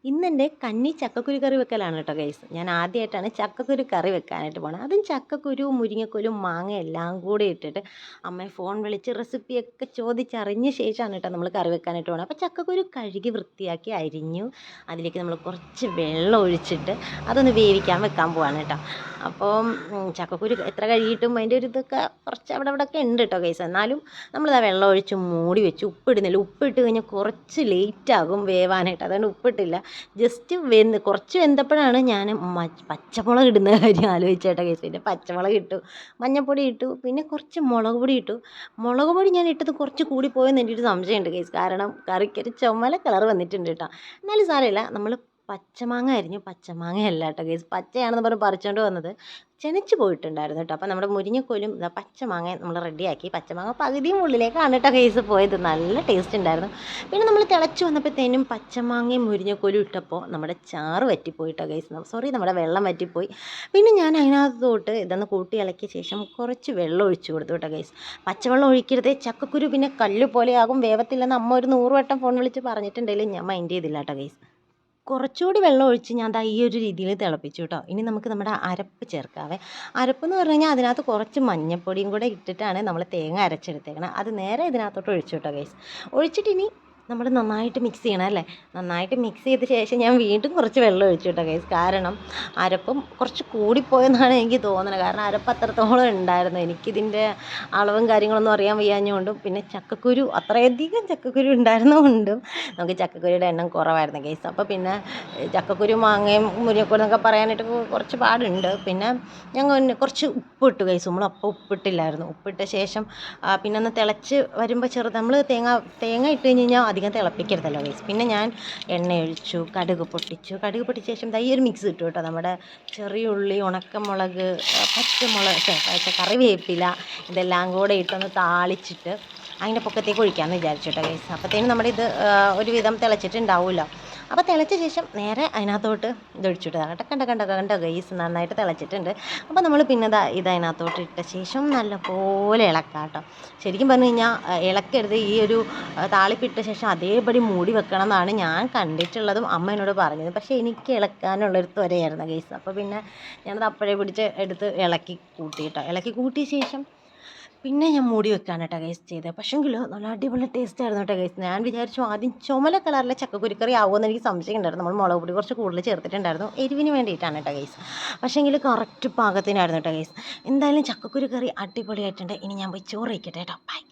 ഇന്നെൻ്റെ കന്നി ചക്കക്കുരു കറി വെക്കലാണ് കേട്ടോ ഗൈസ്. ഞാൻ ആദ്യമായിട്ടാണ് ചക്കക്കുരു കറി വെക്കാനായിട്ട് പോണത്. അതും ചക്കക്കുരു, മുരിങ്ങക്കോലും, മാങ്ങ എല്ലാം കൂടി ഇട്ടിട്ട് അമ്മയെ ഫോൺ വിളിച്ച് റെസിപ്പിയൊക്കെ ചോദിച്ചറിഞ്ഞ ശേഷമാണ് കേട്ടോ നമ്മൾ കറി വെക്കാനായിട്ട് പോകണം. അപ്പോൾ ചക്കക്കുരു കഴുകി വൃത്തിയാക്കി അരിഞ്ഞു. അതിലേക്ക് നമ്മൾ കുറച്ച് വെള്ളം ഒഴിച്ചിട്ട് അതൊന്ന് വേവിക്കാൻ വെക്കാൻ പോവാണ് കേട്ടോ. അപ്പോൾ ചക്കക്കുരു എത്ര കഴുകിയിട്ടും അതിൻ്റെ ഒരു ഇതൊക്കെ കുറച്ച് അവിടെ ഒക്കെ ഉണ്ട് കേട്ടോ ഗൈസ്. എന്നാലും നമ്മളിതാ വെള്ളം ഒഴിച്ച് മൂടി വെച്ച് ഉപ്പിടുന്നില്ല. ഉപ്പിട്ട് കഴിഞ്ഞാൽ കുറച്ച് ലേറ്റാകും വേവാനായിട്ട്. അതുകൊണ്ട് ഉപ്പിട്ടില്ല. ജസ്റ്റ് കുറച്ച് വെന്തപ്പോഴാണ് ഞാൻ പച്ചമുളക് ഇടുന്ന കാര്യം ആലോചിച്ചേട്ടാ കേസ്. പിന്നെ പച്ചമുളക് ഇട്ടു, മഞ്ഞൾപ്പൊടി ഇട്ടു, പിന്നെ കുറച്ച് മുളക് പൊടി ഇട്ടു. മുളക് പൊടി ഞാൻ ഇട്ടത് കുറച്ച് കൂടിപ്പോയെന്ന് എൻ്റെ ഒരു സംശയമുണ്ട് കേസ്. കാരണം കറിക്കൊരു ചുമല കളർ വന്നിട്ടുണ്ട് കേട്ടോ. എന്നാലും സാരമില്ല. നമ്മൾ പച്ചമാങ്ങ അരിഞ്ഞു. പച്ചമാങ്ങയല്ല കേട്ടോ കേസ്, പച്ചയാണെന്ന് പറഞ്ഞ് പറിച്ചുകൊണ്ട് വന്നത് ചെനച്ച് പോയിട്ടുണ്ടായിരുന്നു കേട്ടോ. അപ്പോൾ നമ്മുടെ മുരിങ്ങക്കോലും പച്ചമാങ്ങ നമ്മൾ റെഡിയാക്കി. പച്ചമാങ്ങ പകുതിയും ഉള്ളിലേക്കാണ് കേട്ടോ കേസ് പോയത്. നല്ല ടേസ്റ്റ് ഉണ്ടായിരുന്നു. പിന്നെ നമ്മൾ തിളച്ച് വന്നപ്പോഴത്തേനും പച്ചമാങ്ങയും മുരിങ്ങക്കോലും ഇട്ടപ്പോൾ നമ്മുടെ ചാറ് വറ്റിപ്പോയിട്ടോ കേസ്. സോറി, നമ്മുടെ വെള്ളം വറ്റിപ്പോയി. പിന്നെ ഞാൻ അതിനകത്തോട്ട് ഇതൊന്ന് കൂട്ടി ഇളക്കിയ ശേഷം കുറച്ച് വെള്ളം ഒഴിച്ചു കൊടുത്തു കേട്ടോ കേസ്. പച്ചവെള്ളം ഒഴിക്കരുത്, ചക്കക്കുരു പിന്നെ കല്ല് പോലെയാകും, വേവത്തില്ലെന്ന് അമ്മ ഒരു 100 വട്ടം ഫോൺ വിളിച്ച് പറഞ്ഞിട്ടുണ്ടെങ്കിലും ഞാൻ മൈൻഡ് ചെയ്തില്ല കേട്ടോ കേസ്. കുറച്ചുകൂടി വെള്ളം ഒഴിച്ച് ഞാൻ ദാ ഈ ഒരു രീതിയിൽ തിളപ്പിച്ചു കേട്ടോ. ഇനി നമുക്ക് നമ്മുടെ അരപ്പ് ചേർക്കാവേ. അരപ്പെന്ന് പറഞ്ഞു കഴിഞ്ഞാൽ അതിനകത്ത് കുറച്ച് മഞ്ഞൾപ്പൊടിയും കൂടെ ഇട്ടിട്ടാണ് നമ്മൾ തേങ്ങ അരച്ചെടുത്തേക്കണം. അത് നേരെ ഇതിനകത്തോട്ട് ഒഴിച്ചു കേട്ടോ ഗൈസ്. ഒഴിച്ചിട്ട് ഇനി നമ്മൾ നന്നായിട്ട് മിക്സ് ചെയ്യണം അല്ലേ. നന്നായിട്ട് മിക്സ് ചെയ്ത ശേഷം ഞാൻ വീണ്ടും കുറച്ച് വെള്ളം ഒഴിച്ചു കേട്ടോ ഗൈസ്. കാരണം അരപ്പും കുറച്ച് കൂടിപ്പോയെന്നാണ് എനിക്ക് തോന്നുന്നത്. കാരണം അരപ്പ് അത്രത്തോളം ഉണ്ടായിരുന്നു. എനിക്കിതിൻ്റെ അളവും കാര്യങ്ങളൊന്നും അറിയാൻ വയ്യാഞ്ഞുകൊണ്ടും പിന്നെ ചക്കക്കുരു അത്രയധികം ചക്കക്കുരു ഉണ്ടായിരുന്നതുകൊണ്ടും നമുക്ക് ചക്കക്കുരുയുടെ എണ്ണം കുറവായിരുന്നു ഗൈസ്. അപ്പോൾ പിന്നെ ചക്കക്കുരു, മാങ്ങയും, മുരിങ്ങക്കോലും എന്നൊക്കെ പറയാനായിട്ട് കുറച്ച് പാടുണ്ട്. പിന്നെ ഞങ്ങൾ കുറച്ച് ഉപ്പിട്ടു ഗൈസ്. നമ്മളപ്പോൾ ഉപ്പിട്ടില്ലായിരുന്നു. ഉപ്പിട്ട ശേഷം പിന്നെ ഒന്ന് തിളച്ച് വരുമ്പോൾ നമ്മൾ തേങ്ങ ഇട്ട് കഴിഞ്ഞ് കഴിഞ്ഞാൽ അധികം തിളപ്പിക്കരുതല്ലോ ഗൈസ്. പിന്നെ ഞാൻ എണ്ണ ഒഴിച്ചു, കടുക് പൊട്ടിച്ചു. കടുക് പൊട്ടിച്ച ശേഷം ഈ ഒരു മിക്സ് ഇട്ടു കേട്ടോ. നമ്മുടെ ചെറിയ ഉള്ളി, ഉണക്കമുളക്, പച്ചമുളക്, കറിവേപ്പില ഇതെല്ലാം കൂടെ ഇട്ടൊന്ന് താളിച്ചിട്ട് അതിൻ്റെ പൊക്കത്തേക്ക് ഒഴിക്കാമെന്ന് വിചാരിച്ചു കേട്ടോ ഗൈസ്. അപ്പോഴത്തേനും നമ്മുടെ ഇത് ഒരുവിധം തിളച്ചിട്ടുണ്ടാവുമല്ലോ. അപ്പോൾ തിളച്ച ശേഷം നേരെ അതിനകത്തോട്ട് ഇതൊഴിച്ചിട്ട് കണ്ട ഗൈസ് നന്നായിട്ട് തിളച്ചിട്ടുണ്ട്. അപ്പോൾ നമ്മൾ പിന്നെ ഇത് അതിനകത്തോട്ട് ഇട്ട ശേഷം നല്ലപോലെ ഇളക്കാം കേട്ടോ. ശരിക്കും പറഞ്ഞു കഴിഞ്ഞാൽ ഇളക്കരുത്. ഈ ഒരു താളിപ്പിട്ട ശേഷം അതേപടി മൂടി വെക്കണം എന്നാണ് ഞാൻ കണ്ടിട്ടുള്ളതും അമ്മ എന്നോട് പറഞ്ഞത്. പക്ഷേ എനിക്ക് ഇളക്കാനുള്ളൊരു ത്വരയായിരുന്നു ഗൈസ്. അപ്പോൾ പിന്നെ ഞാനത് അപ്പോഴേ പിടിച്ച് എടുത്ത് ഇളക്കി കൂട്ടി കേട്ടോ. ഇളക്കി കൂട്ടിയ ശേഷം പിന്നെ ഞാൻ മൂടി വെക്കാണ് കേട്ടോ ഗൈസ് ചെയ്തത്. പക്ഷേങ്കിലോ നല്ല അടിപൊളി ടേസ്റ്റ് ആയിരുന്നു കേട്ടോ ഗൈസ്. ഞാൻ വിചാരിച്ചു ആദ്യം ചുമല കളറിലെ ചക്കക്കുരുക്കറി ആവുമെന്ന് എനിക്ക് സംശയം ഉണ്ടായിരുന്നു. നമ്മൾ മുളക് പൊടി കുറച്ച് കൂടുതൽ ചേർത്തിട്ടുണ്ടായിരുന്നു, എരിവിന് വേണ്ടിയിട്ടാണ് കേട്ടോ ഗൈസ്. പക്ഷേങ്കിൽ കറക്റ്റ് പാകത്തിനായിരുന്നു കേട്ടോ ഗൈസ്. എന്തായാലും ചക്കക്കുരുക്കറി അടിപൊളിയായിട്ടുണ്ട്. ഇനി ഞാൻ പോയി ചോറ് വയ്ക്കട്ടെ കേട്ടോ. ബൈ.